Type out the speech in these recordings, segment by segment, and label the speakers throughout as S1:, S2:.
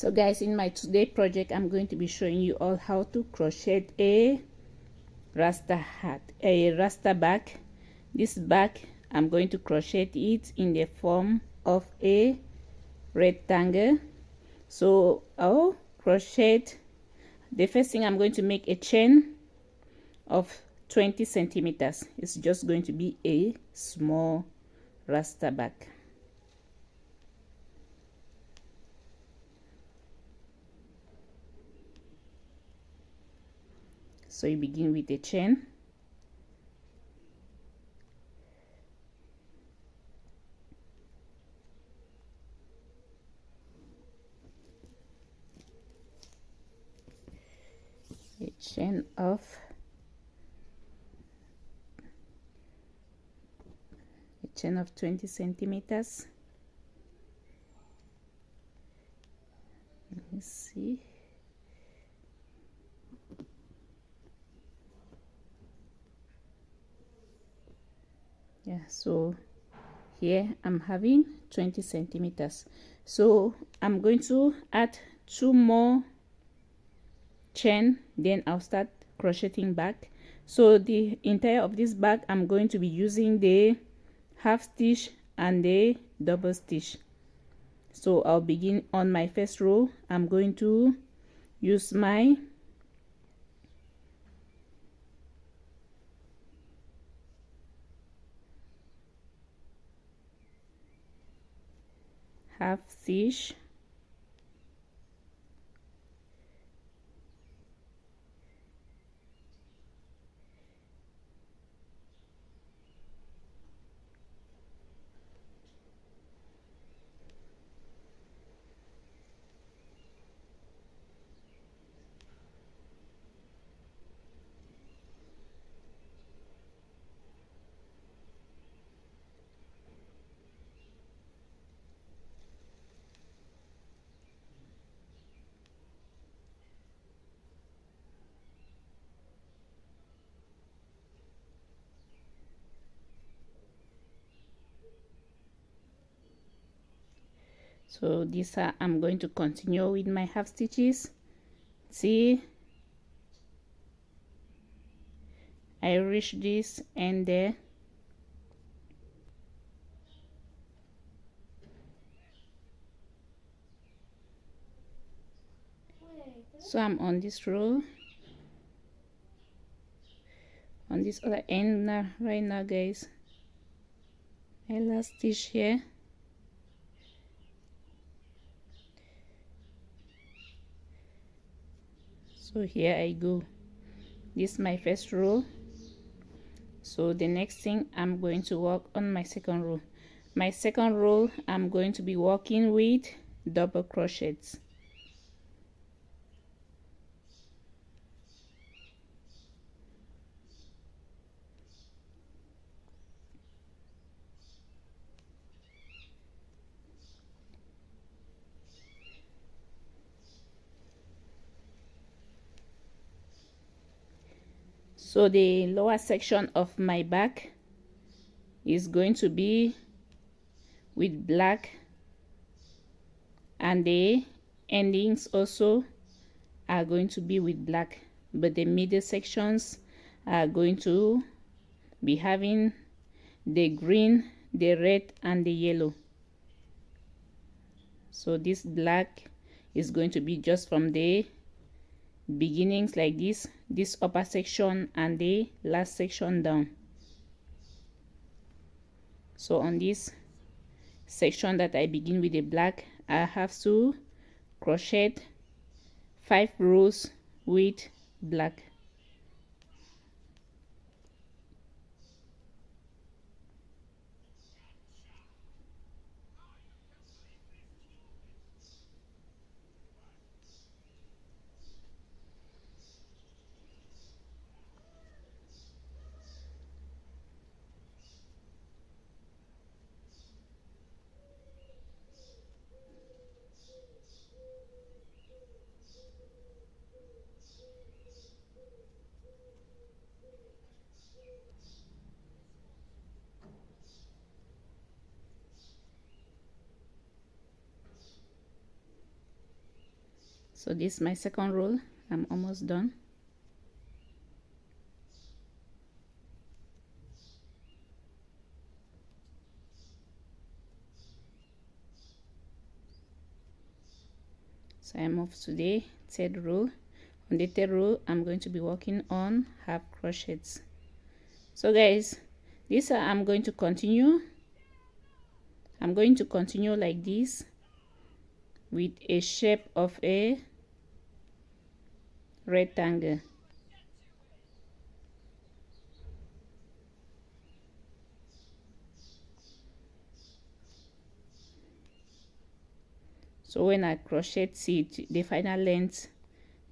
S1: So guys, in my today project I'm going to be showing you all how to crochet a rasta bag. This bag, I'm going to crochet it in the form of a rectangle. So I'll crochet. The first thing, I'm going to make a chain of 20 centimeters. It's just going to be a small rasta bag. So you begin with a chain. A chain of 20 centimeters. Let me see. Yeah, so here I'm having 20 centimeters. So I'm going to add 2 more chain, then I'll start crocheting back. So the entire of this bag, I'm going to be using the half stitch and the double stitch. So I'll begin on my first row. I'm going to use my half stitch, so this I'm going to continue with my half stitches. See, I reach this and there. So I'm on this row, on this other end now, right now guys. My last stitch here. So here I go. This is my first row. So the next thing, I'm going to work on my second row. My second row, I'm going to be working with double crochets. So the lower section of my bag is going to be with black, and the endings also are going to be with black, but the middle sections are going to be having the green, the red, and the yellow. So this black is going to be just from the beginnings like this upper section and the last section down. So on this section that I begin with the black, I have to crochet 5 rows with black. So this is my second row. I'm almost done. So I move to the third row. On the third row, I'm going to be working on half crochets. So guys, this I'm going to continue. I'm going to continue like this with a shape of a rectangle. So when I crochet it the final length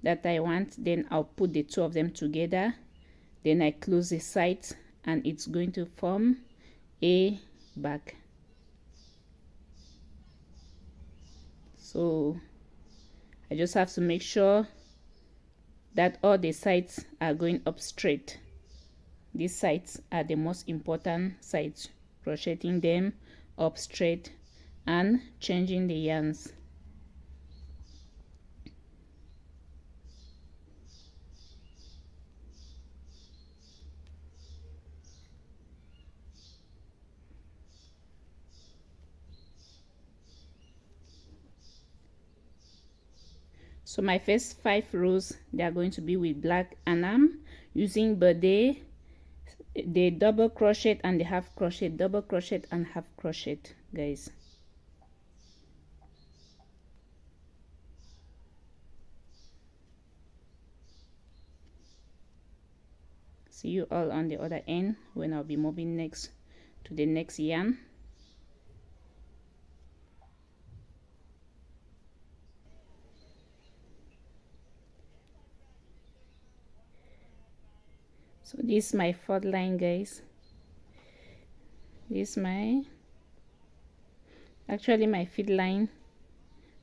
S1: that I want, then I'll put the two of them together, then I close the sides, and it's going to form a bag. So I just have to make sure that all the sides are going up straight. These sides are the most important sides, crocheting them up straight and changing the yarns. So my first 5 rows, they are going to be with black, and I'm using the double crochet and the half crochet, double crochet and half crochet, guys. See you all on the other end when I'll be moving next to the next yarn. So this is my fourth line, guys. This is my actually my fifth line,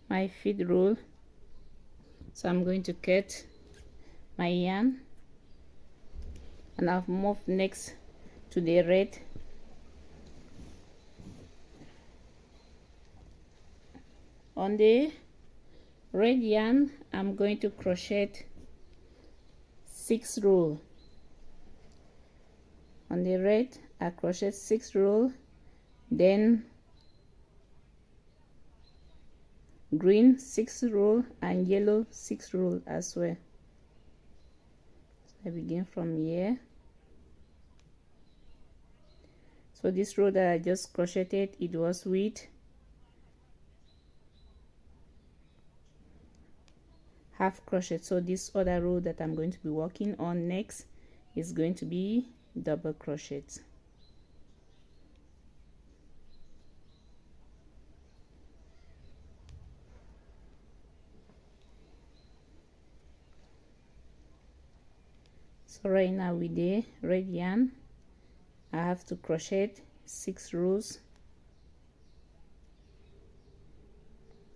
S1: my fifth row. So I'm going to cut my yarn, and I've moved next to the red. On the red yarn, I'm going to crochet 6 rows. On the red, I crochet 6 rows, then green 6 rows and yellow 6 rows as well. So I begin from here. So this row that I just crocheted, it was with half crochet. So this other row that I'm going to be working on next is going to be double crochet. So right now with the red yarn, I have to crochet 6 rows.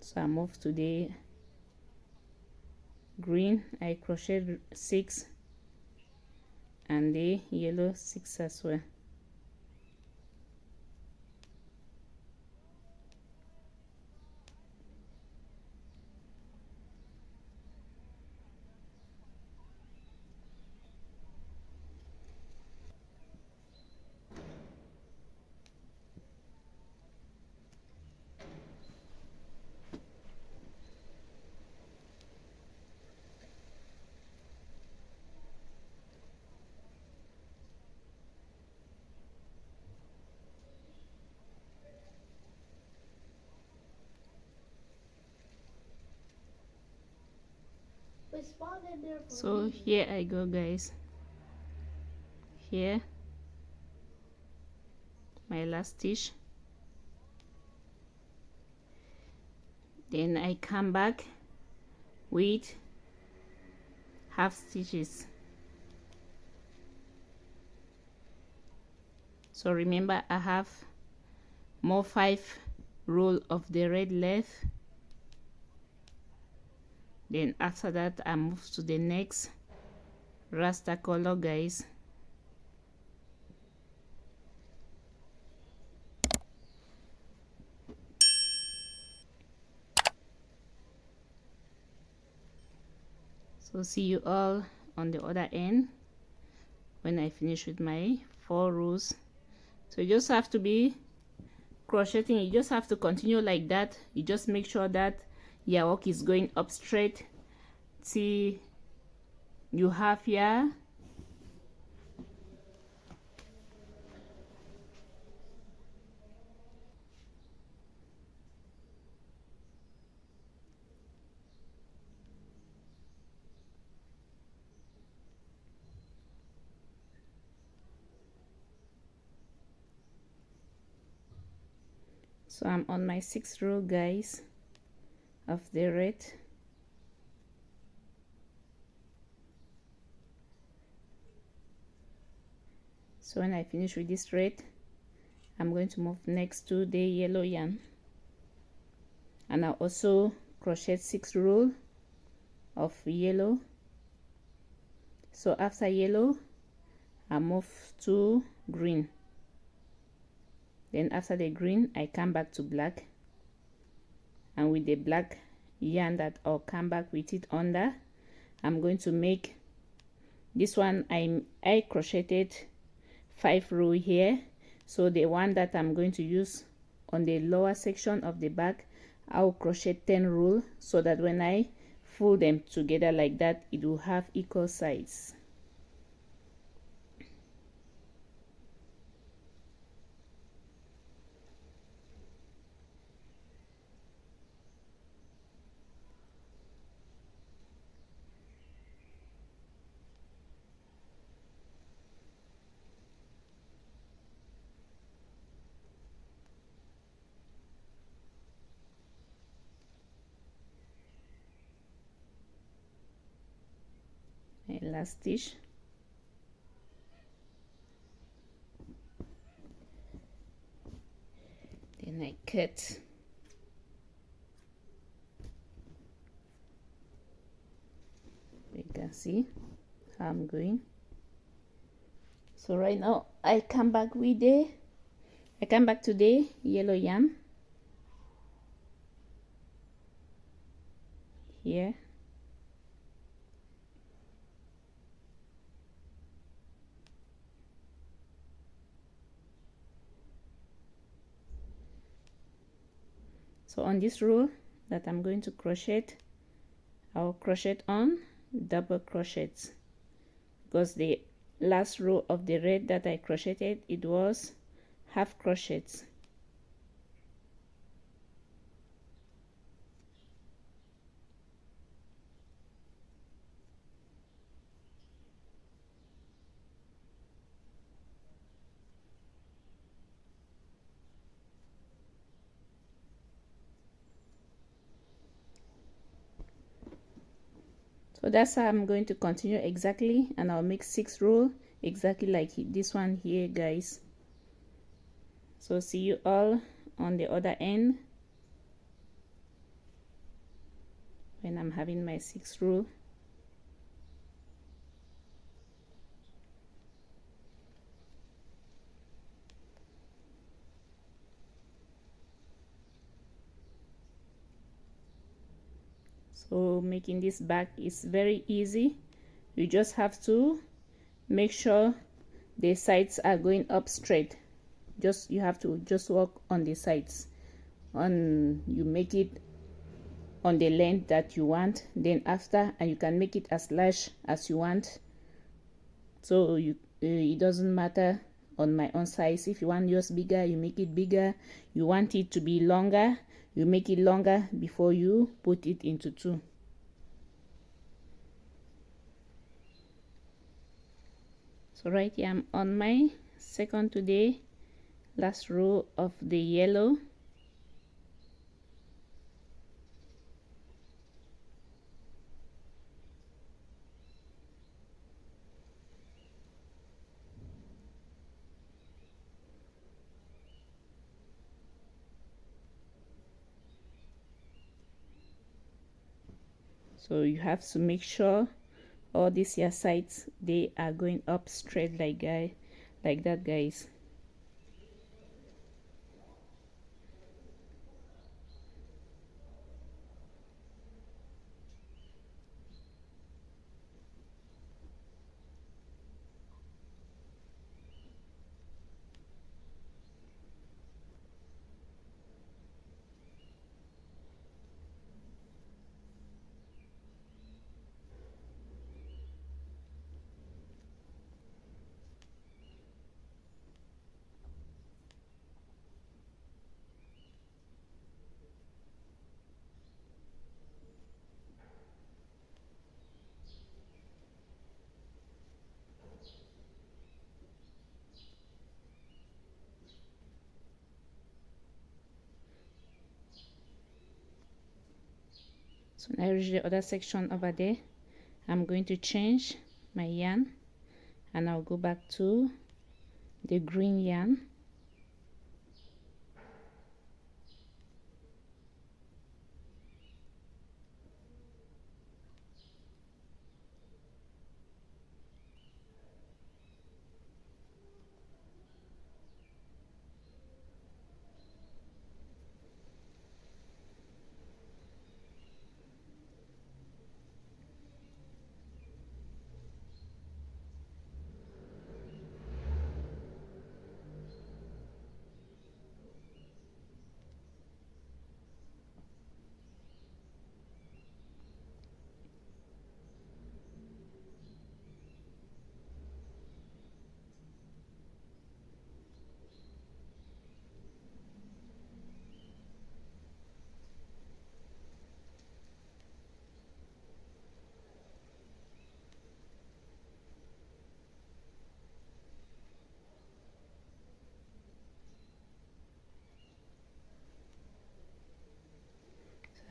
S1: So I move to the green, I crochet 6, and the yellow 6 as well. So here I go, guys. Here my last stitch, then I come back with half stitches. So remember, I have more 5 rows of the red left. Then after that, I move to the next Rasta color, guys. So see you all on the other end when I finish with my 4 rows. So you just have to be crocheting, you just have to continue like that. You just make sure that your work is going up straight. See, you have here so I'm on my 6th row, guys, of the red. So when I finish with this red, I'm going to move next to the yellow yarn, and I'll also crochet 6 row of yellow. So after yellow, I move to green. Then after the green, I come back to black, and with the black yarn that I'll come back with it under, I'm going to make this one. I crocheted 5 row here, so the one that I'm going to use on the lower section of the bag, I'll crochet 10 row, so that when I fold them together like that, it will have equal size. My last stitch, then I cut. You can see how I'm going. So right now I come back to the yellow yarn here. So on this row that I'm going to crochet, I'll crochet on double crochets, because the last row of the red that I crocheted, it was half crochets. So that's how I'm going to continue exactly, and I'll make 6 rows exactly like this one here, guys. So see you all on the other end when I'm having my 6 row. So making this bag is very easy. You just have to make sure the sides are going up straight. You have to just work on the sides, you make it on the length that you want, then after, and you can make it as large as you want. So it doesn't matter on my own size. If you want yours bigger, you make it bigger. You want it to be longer, you make it longer before you put it into 2. So right here I'm on my second to the last row of the yellow. So you have to make sure all these here sides, they are going up straight like that, guys. So when I reach the other section over there, I'm going to change my yarn and I'll go back to the green yarn.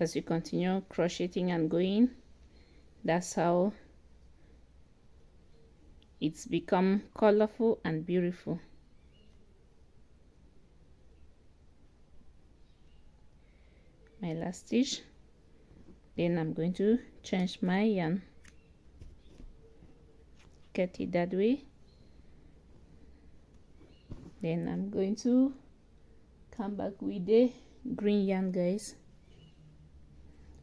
S1: As you continue crocheting and going, that's how it's become colorful and beautiful. My last stitch, then I'm going to change my yarn, cut it that way, then I'm going to come back with the green yarn, guys.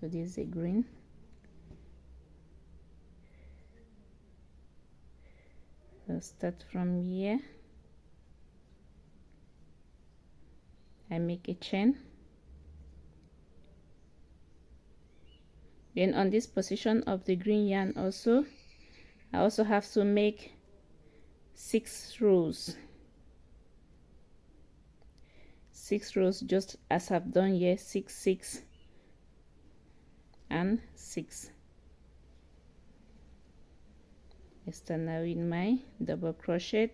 S1: So this is a green. I'll start from here. I make a chain. Then on this position of the green yarn also, I also have to make 6 rows. 6 rows just as I've done here, 6, 6 and 6. I start now in my double crochet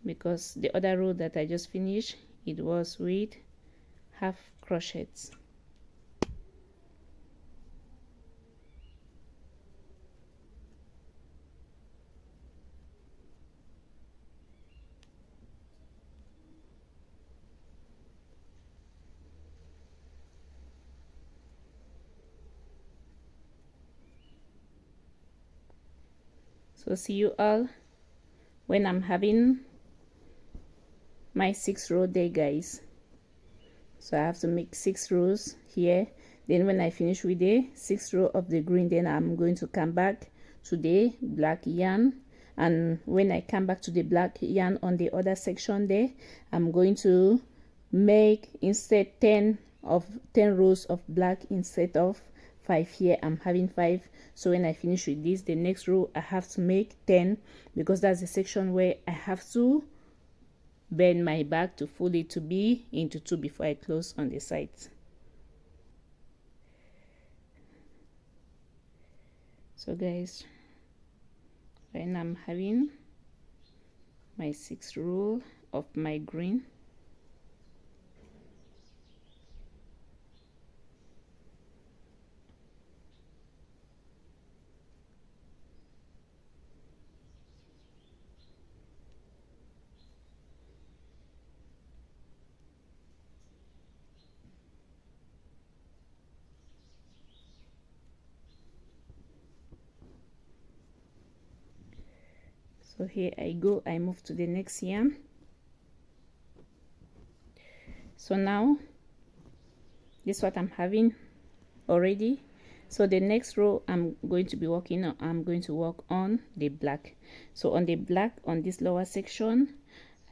S1: because the other row that I just finished, it was with half crochets. So see you all when I'm having my 6 row there, guys. So I have to make 6 rows here. Then when I finish with the 6th row of the green, then I'm going to come back to the black yarn. And when I come back to the black yarn on the other section there, I'm going to make instead 10 rows of black instead of 5 here. I'm having 5. So when I finish with this, the next row I have to make 10 because that's the section where I have to bend my back to fold it to be into 2 before I close on the sides. So guys, when I'm having my 6th row of my green, so here I go, I move to the next yarn. So now this is what I'm having already. So the next row I'm going to be working on, I'm going to work on the black. So on the black, on this lower section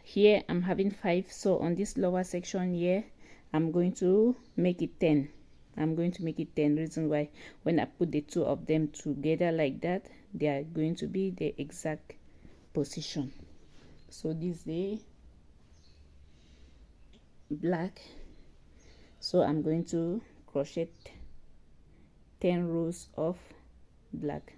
S1: here, I'm having 5. So on this lower section here, I'm going to make it 10. I'm going to make it 10. Reason why, when I put the 2 of them together like that, they are going to be the exact position. So this is the black. So I'm going to crochet 10 rows of black.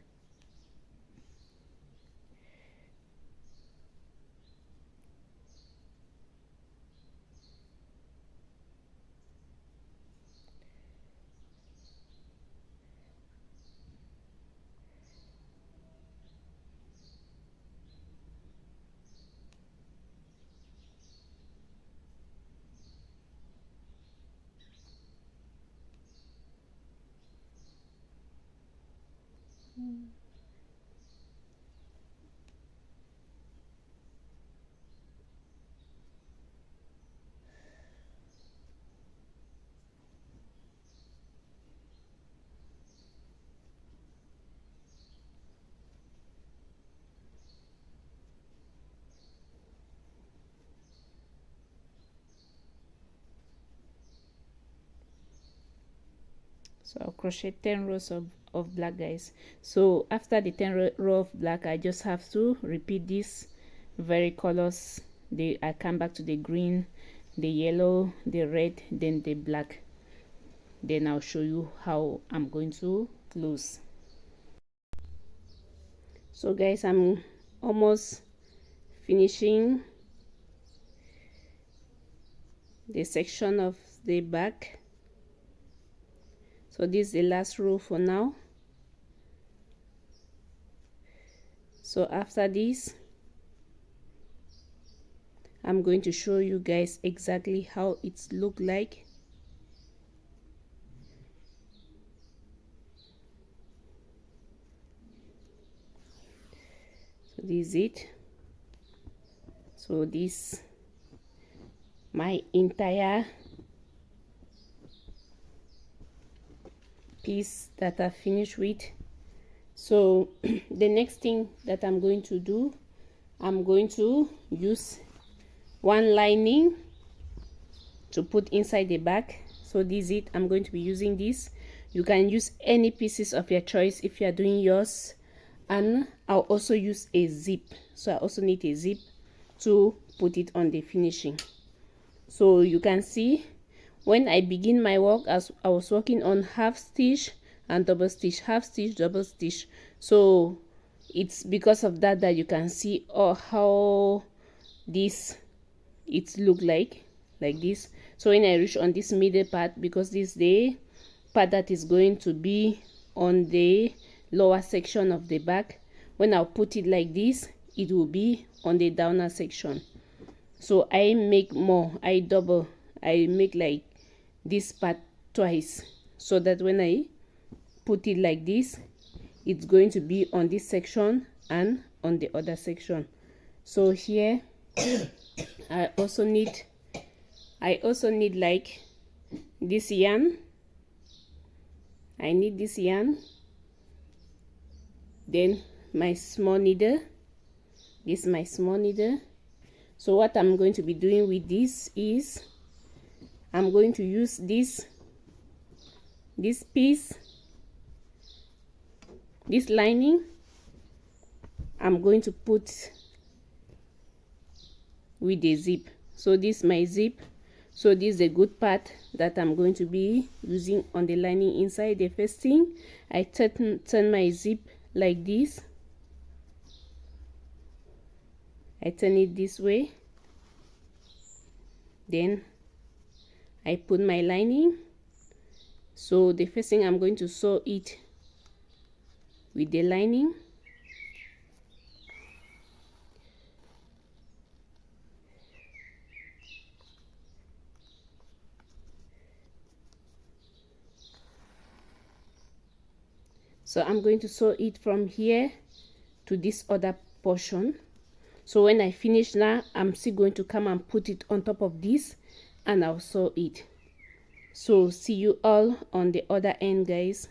S1: So I'll crochet 10 rows of black, guys. So after the 10 row of black, I just have to repeat this very colors. I come back to the green, the yellow, the red, then the black. Then I'll show you how I'm going to close. So guys, I'm almost finishing the section of the back. So this is the last row for now. So after this, I'm going to show you guys exactly how it's look like. So this is it. So this my entire piece that I finished with. So the next thing that I'm going to do, I'm going to use one lining to put inside the back. So this is it. I'm going to be using this. You can use any pieces of your choice if you are doing yours, and I'll also use a zip. So I also need a zip to put it on the finishing. So you can see when I begin my work, as I was working on half stitch and double stitch, half stitch, double stitch. So it's because of that that you can see how this it look like this. So when I reach on this middle part, because this is the part that is going to be on the lower section of the back, when I'll put it like this, it will be on the downer section. So I make more, I double, I make like this part twice, so that when I put it like this, it's going to be on this section and on the other section. So here I also need like this yarn. I need this yarn, then my small needle. This is my small needle. So what I'm going to be doing with this is I'm going to use this piece, this lining, I'm going to put with the zip. So this is my zip. So this is the good part that I'm going to be using on the lining inside. The first thing, I turn my zip like this. I turn it this way, then I put my lining. So the first thing, I'm going to sew it with the lining. So I'm going to sew it from here to this other portion. So when I finish now, I'm still going to come and put it on top of this, and I'll sew it. So see you all on the other end, guys.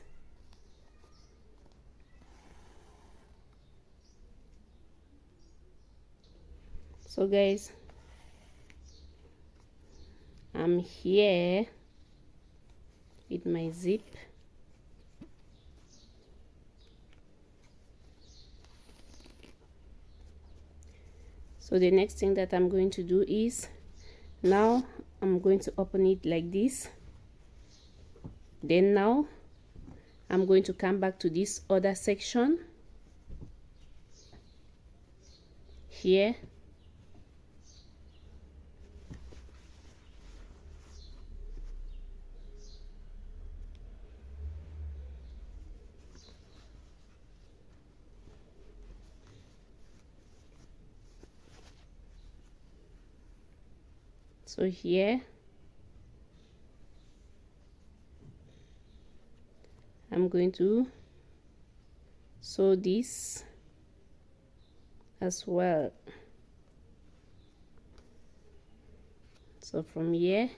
S1: So guys, I'm here with my zip. So the next thing that I'm going to do is, now I'm going to open it like this. Then now I'm going to come back to this other section here. So here I'm going to sew this as well. So from here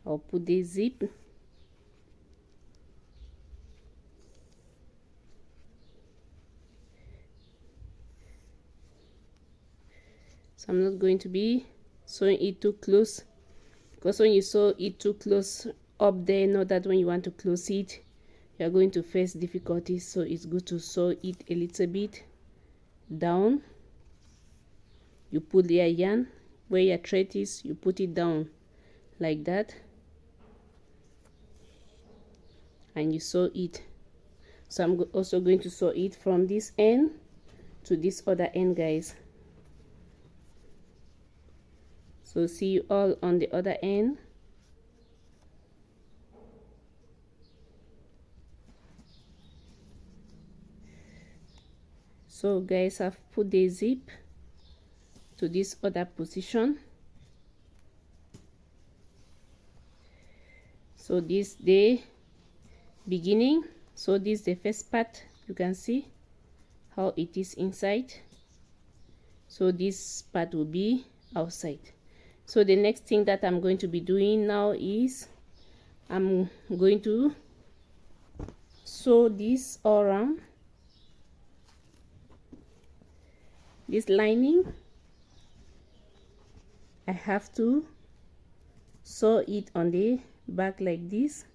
S1: I'll put the zip. So I'm not going to be sewing it too close, because when you sew it too close up there. Know that when you want to close it, you are going to face difficulties, so it's good to sew it a little bit down. You put your yarn where your thread is, you put it down like that, and you sew it. So I'm also going to sew it from this end to this other end, guys. So see you all on the other end. So guys, I've put the zip to this other position. So this the beginning, so this is the first part. You can see how it is inside, so this part will be outside. So the next thing that I'm going to be doing now is I'm going to sew this all around this lining. I have to sew it on the back like this.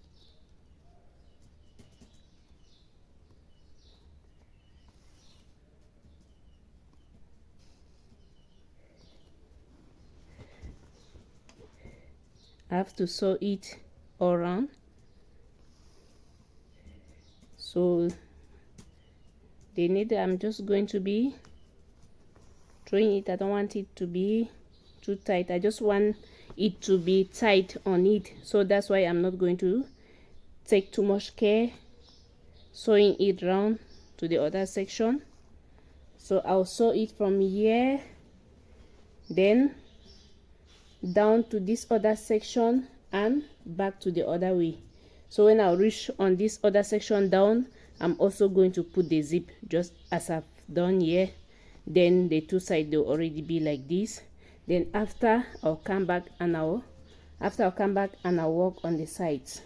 S1: I have to sew it all around. So the needle, I'm just going to be throwing it. I don't want it to be too tight. I just want it to be tight on it, so that's why I'm not going to take too much care sewing it round to the other section. So I'll sew it from here, then down to this other section and back to the other way. So when I reach on this other section down, I'm also going to put the zip just as I've done here. Then the two sides, they'll already be like this. Then after I'll come back and I'll work on the sides.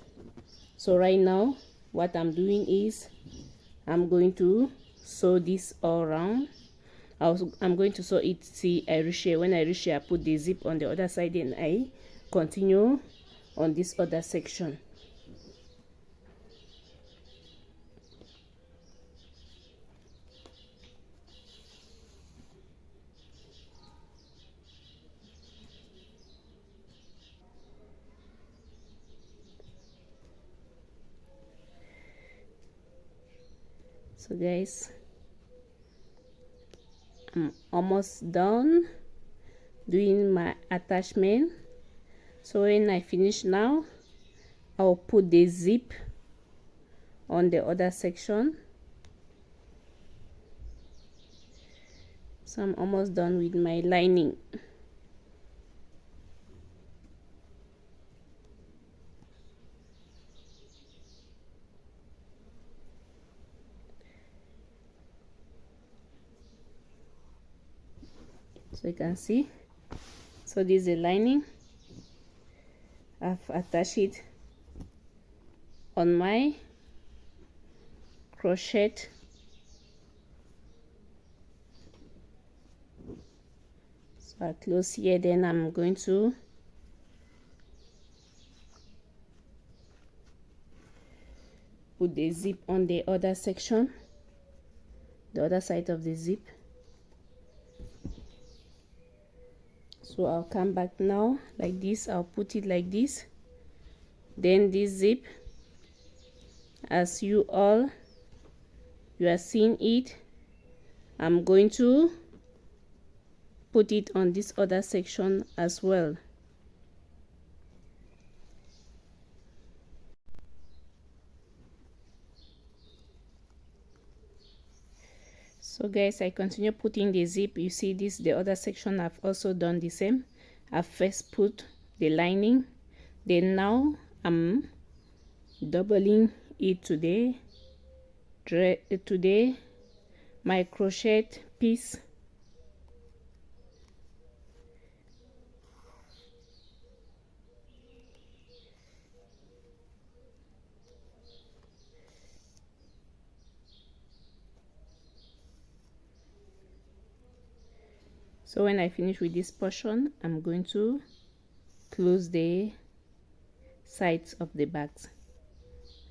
S1: So right now what I'm doing is I'm going to sew this all around. I'm going to sew it. See, I reach here. When I reach here, I put the zip on the other side and I continue on this other section. So guys, I'm almost done doing my attachment. So when I finish now, I'll put the zip on the other section. So I'm almost done with my lining. So you can see, so this is the lining. I've attached it on my crochet. So I close here, then I'm going to put the zip on the other section, the other side of the zip. So I'll come back now like this. I'll put it like this. Then this zip, as you are seeing it, I'm going to put it on this other section as well. So guys, I continue putting the zip. You see this, the other section, I've also done the same. I've first put the lining, then now I'm doubling it to my crochet piece. So when I finish with this portion, I'm going to close the sides of the bags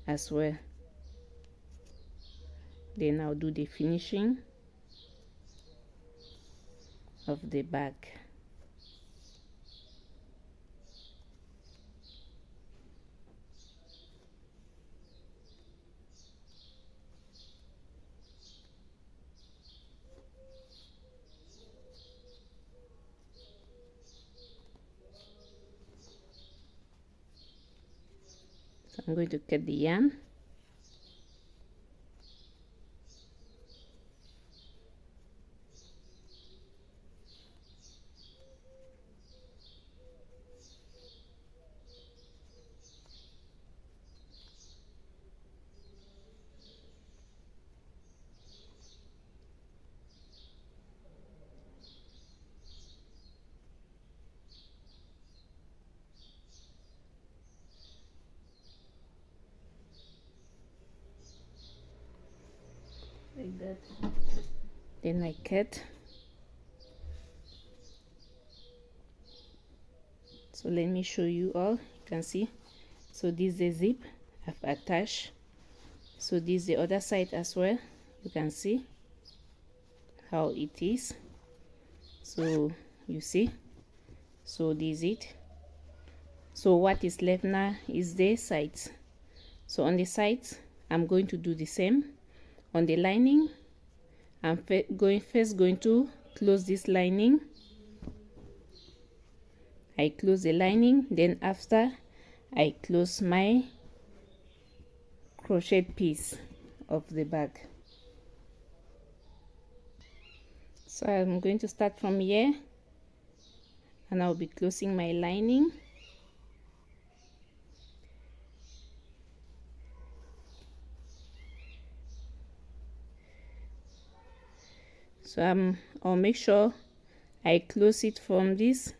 S1: as well. Then I'll do the finishing of the bag. So I'm going to cut the yarn. Like that. Then I cut. So let me show you all. You can see. So this is the zip I've attached. So this is the other side as well. You can see how it is. So you see. So this is it. So what is left now is the sides. So on the sides, I'm going to do the same. On the lining, I'm first going to close this lining. I close the lining, then after I close my crochet piece of the bag. So I'm going to start from here, and I'll be closing my lining. So I'll make sure I close it from this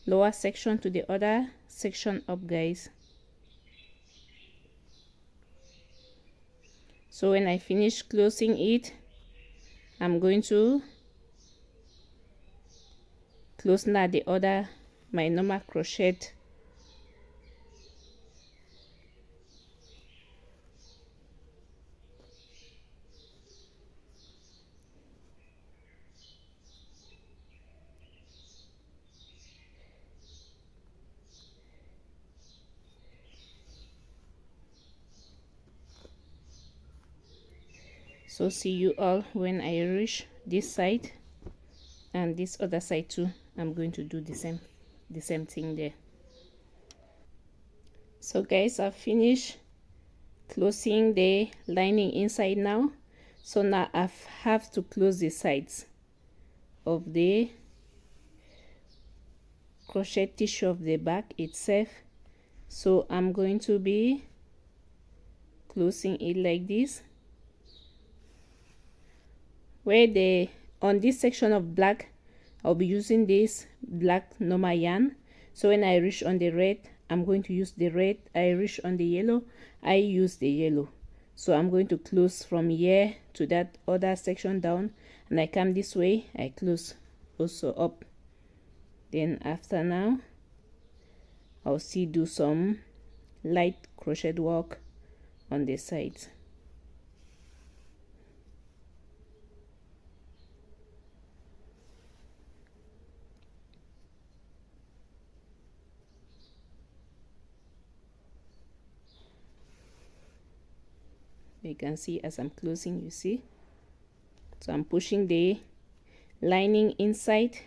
S1: lower section to the other section up, guys. So when I finish closing it, I'm going to close now the other, my normal crochet. So see you all when I reach this side, and this other side too. I'm going to do the same thing there. So guys, I've finished closing the lining inside now. So now I have to close the sides of the crochet tissue of the back itself. So I'm going to be closing it like this, where on this section of black, I'll be using this black normal yarn. So when I reach on the red, I'm going to use the red. I reach on the yellow, I use the yellow. So I'm going to close from here to that other section down, and I come this way, I close also up. Then after now, I'll still do some light crochet work on the sides. You can see as I'm closing, you see. So I'm pushing the lining inside,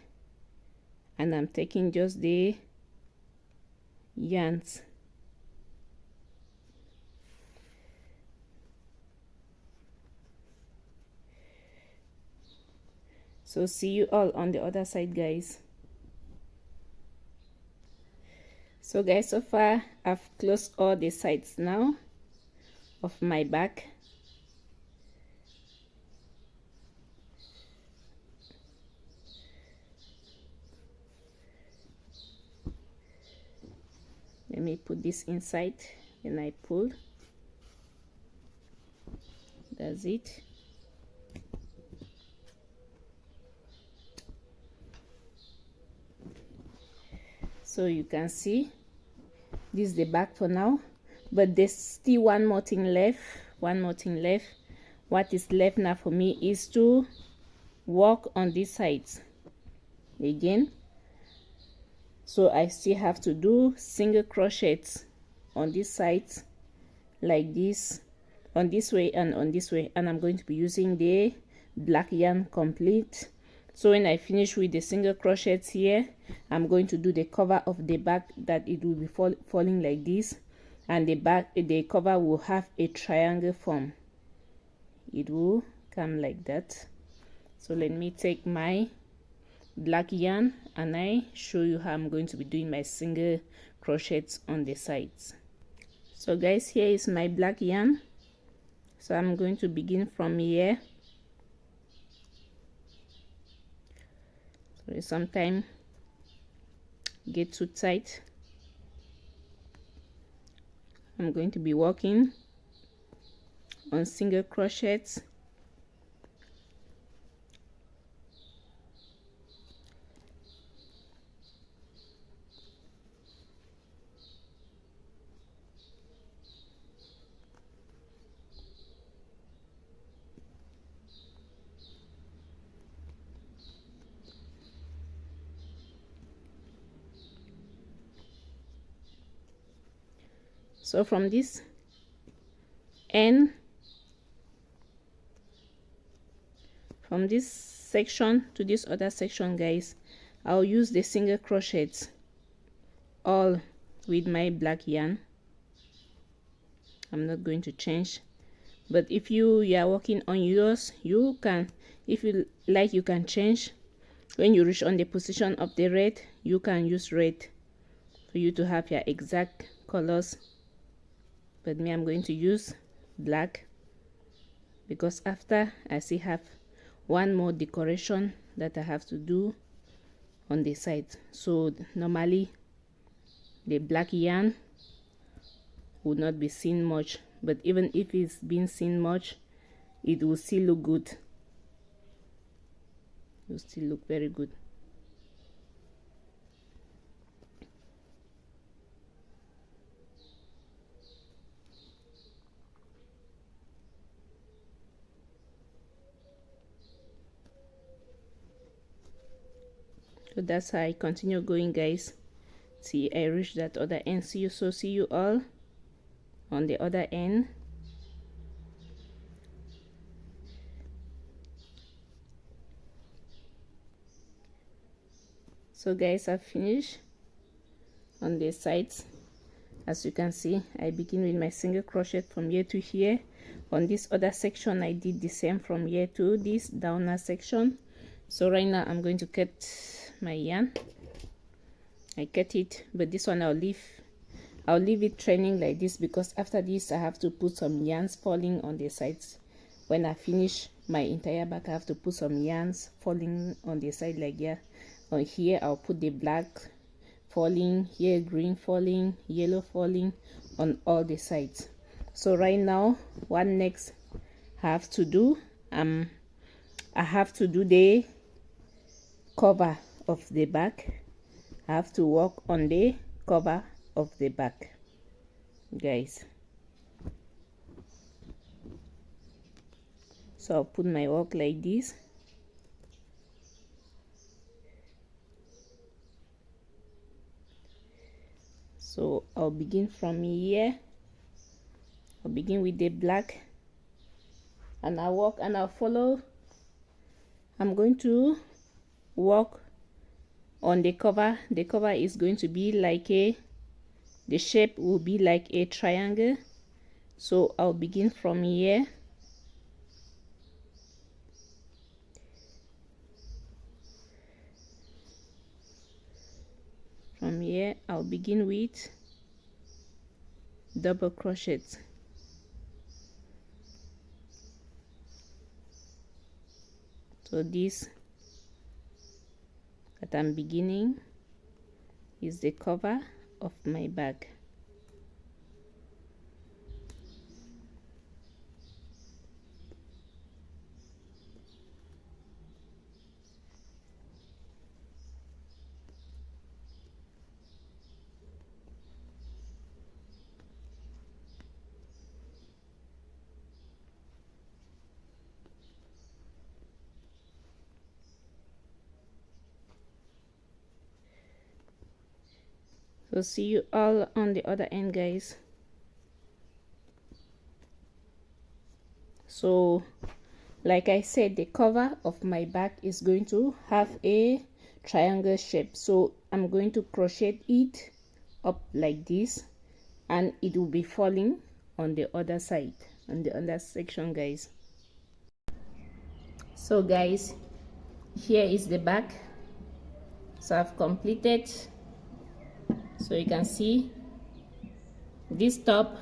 S1: and I'm taking just the yarns. So see you all on the other side, guys. So guys, so far I've closed all the sides now of my bag. Let me put this inside, and I pull. That's it. So you can see This is the back for now, but there's still one more thing left. What is left now for me is to work on these sides again. So I still have to do single crochets on these sides like this, on this way and on this way, and I'm going to be using the black yarn complete. So when I finish with the single crochets here, I'm going to do the cover of the back, that it will be falling like this, and the cover will have a triangle form. It will come like that. So let me take my black yarn and I show you how I'm going to be doing my single crochets on the sides. So guys, here is my black yarn. So I'm going to begin from here. So sometimes get too tight. I'm going to be working on single crochets. So from this end, from this section to this other section, guys, I'll use the single crochets all with my black yarn. I'm not going to change, but if you are working on yours, you can, if you like, you can change. When you reach on the position of the red, you can use red for you to have your exact colors. But me, I'm going to use black because after I still have one more decoration that I have to do on the side. So normally the black yarn would not be seen much, but even if it's been seen much, it will still look good. It will still look very good. So that's how I continue going, guys. See, I reach that other end. See you all on the other end. So guys, I've finished on the sides. As you can see, I begin with my single crochet from here to here. On this other section, I did the same from here to this downer section. So right now I'm going to cut my yarn. I cut it, but this one I'll leave it trailing like this, because after this I have to put some yarns falling on the sides. When I finish my entire back, I have to put some yarns falling on the side like that. On here I'll put the black falling, here green falling, yellow falling on all the sides. So right now, what next I have to do, I have to do the cover of the back. I have to work on the cover of the back, guys. So I'll put my work like this. So I'll begin from here. I'll begin with the black and I'll work and I'll follow. I'm going to work on the cover. The cover is going to be like the shape will be like a triangle. So I'll begin from here. From here I'll begin with double crochets. So this that I'm beginning is the cover of my bag. So see you all on the other end, guys. So like I said, the cover of my bag is going to have a triangle shape, so I'm going to crochet it up like this, and it will be falling on the other side, on the other section, guys. So guys, here is the back. So I've completed. So you can see this top,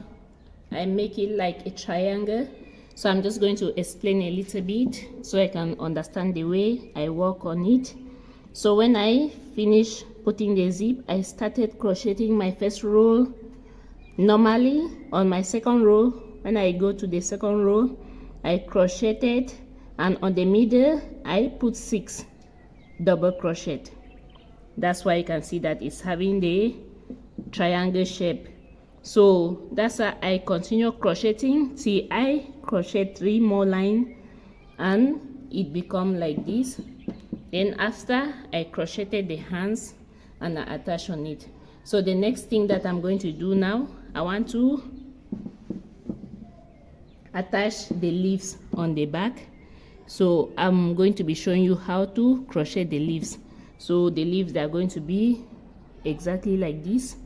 S1: I make it like a triangle. So I'm just going to explain a little bit so I can understand the way I work on it. So when I finish putting the zip, I started crocheting my first row. Normally on my second row, when I go to the second row, I crocheted, and on the middle I put 6 double crochet. That's why you can see that it's having the triangle shape. So that's why I continue crocheting till I crochet 3 more lines and it become like this. Then after, I crocheted the hands and I attach on it. So the next thing that I'm going to do now, I want to attach the leaves on the back. So I'm going to be showing you how to crochet the leaves. So the leaves are going to be exactly like this.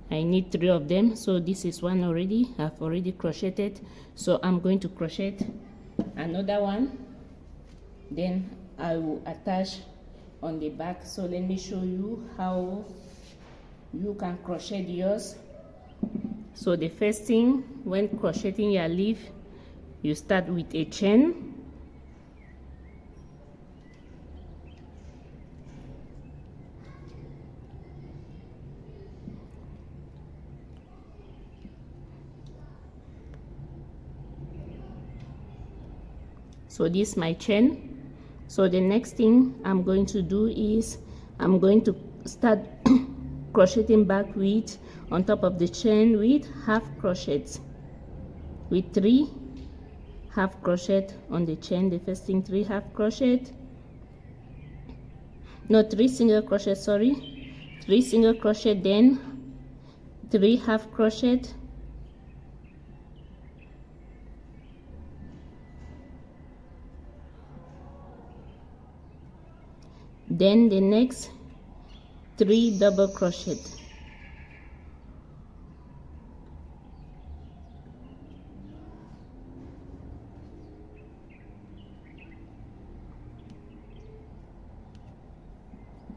S1: I need 3 of them. So this is one already. I've already crocheted. So I'm going to crochet another one. Then I will attach on the back. So let me show you how you can crochet yours. So the first thing, when crocheting your leaf, you start with a chain. So this is my chain. So the next thing I'm going to do is I'm going to start crocheting back with, on top of the chain, with half crochets, with 3 half crochet on the chain. The first thing, 3 half crochet, no, 3 single crochet, sorry, 3 single crochet, then 3 half crochet, then the next 3 double crochet,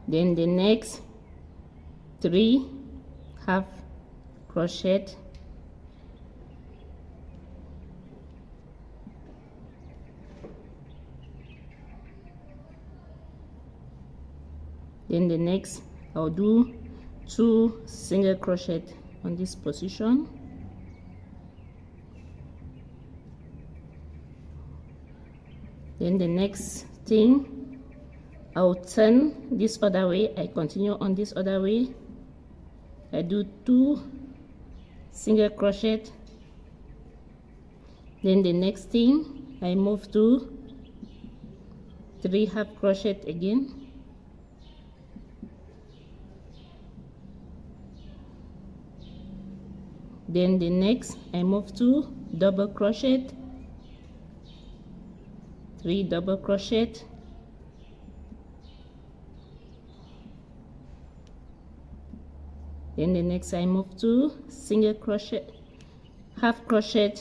S1: then the next 3 half crochet, then the next I'll do 2 single crochet on this position, then the next thing I'll turn this other way. I continue on this other way. I do 2 single crochet, then the next thing I move to 3 half crochet again, then the next I move to double crochet, 3 double crochet, then the next I move to single crochet, half crochet,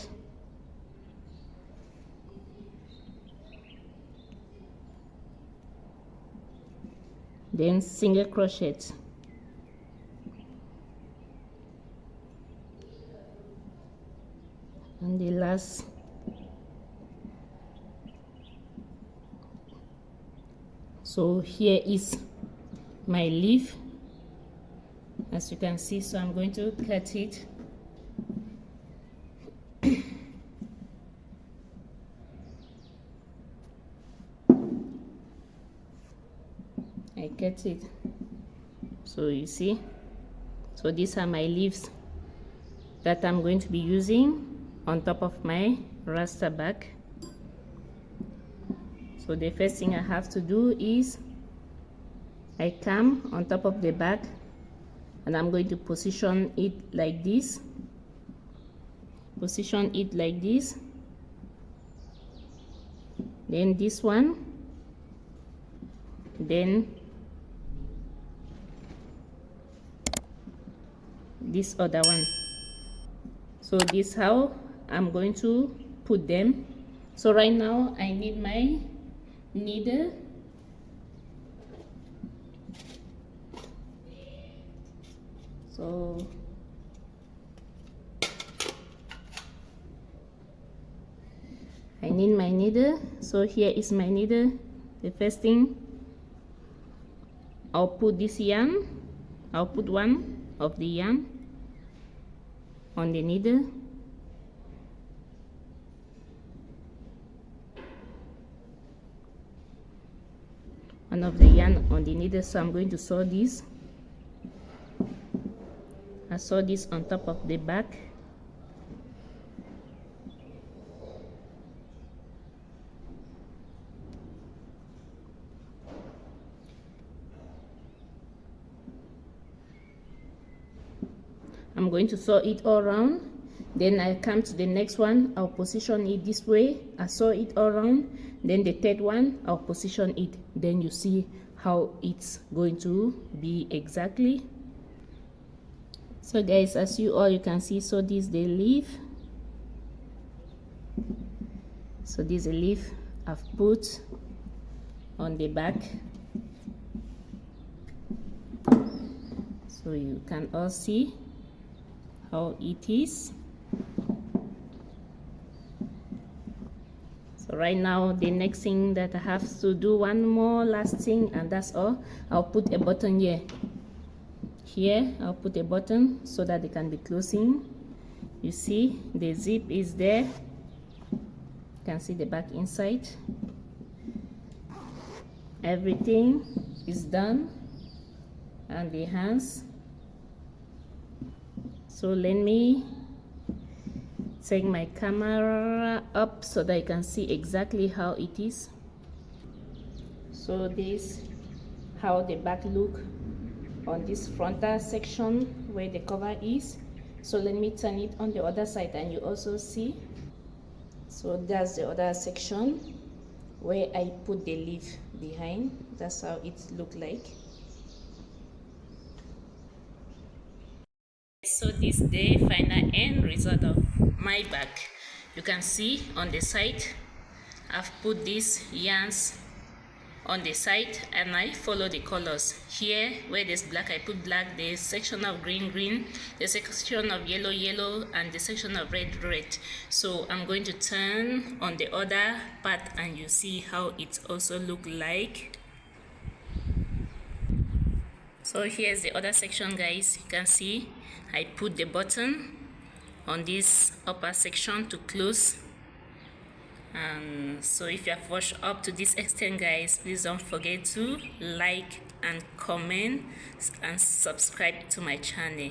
S1: then single crochet, and the last so here is my leaf, as you can see. So I'm going to cut it. I cut it, so you see. So these are my leaves that I'm going to be using on top of my Rasta bag. So the first thing I have to do is I come on top of the bag and I'm going to position it like this. Position it like this. Then this one, then this other one. So this is how I'm going to put them. So right now I need my needle. So I need my needle. So here is my needle. The first thing, I'll put this yarn. I'll put one of the yarn on the needle. One of the yarn on the needle. So I'm going to sew this. I sew this on top of the back. I'm going to sew it all around. Then I come to the next one. I'll position it this way. I sew it all around. Then the third one, I'll position it. Then you see how it's going to be exactly. So guys, as you can see, so this is the leaf. So this is a leaf I've put on the back. So you can all see how it is. So right now the next thing that I have to do, one more last thing, and that's all. I'll put a button here. Here I'll put a button so that they can be closing. You see the zip is there. You can see the back inside. Everything is done, and the hands. So let me take my camera up so that you can see exactly how it is. So this how the back look on this frontal section where the cover is. So let me turn it on the other side and you also see. So that's the other section where I put the leaf behind. That's how it look like. So this is the final end result of my bag. You can see on the side I've put these yarns on the side and I follow the colors. Here where there's black, I put black, the section of green, the section of yellow, and the section of red. So I'm going to turn on the other part and you see how it also look like. So here's the other section, guys. You can see I put the button on this upper section to close. So if you have watched up to this extent, guys, please don't forget to like and comment and subscribe to my channel.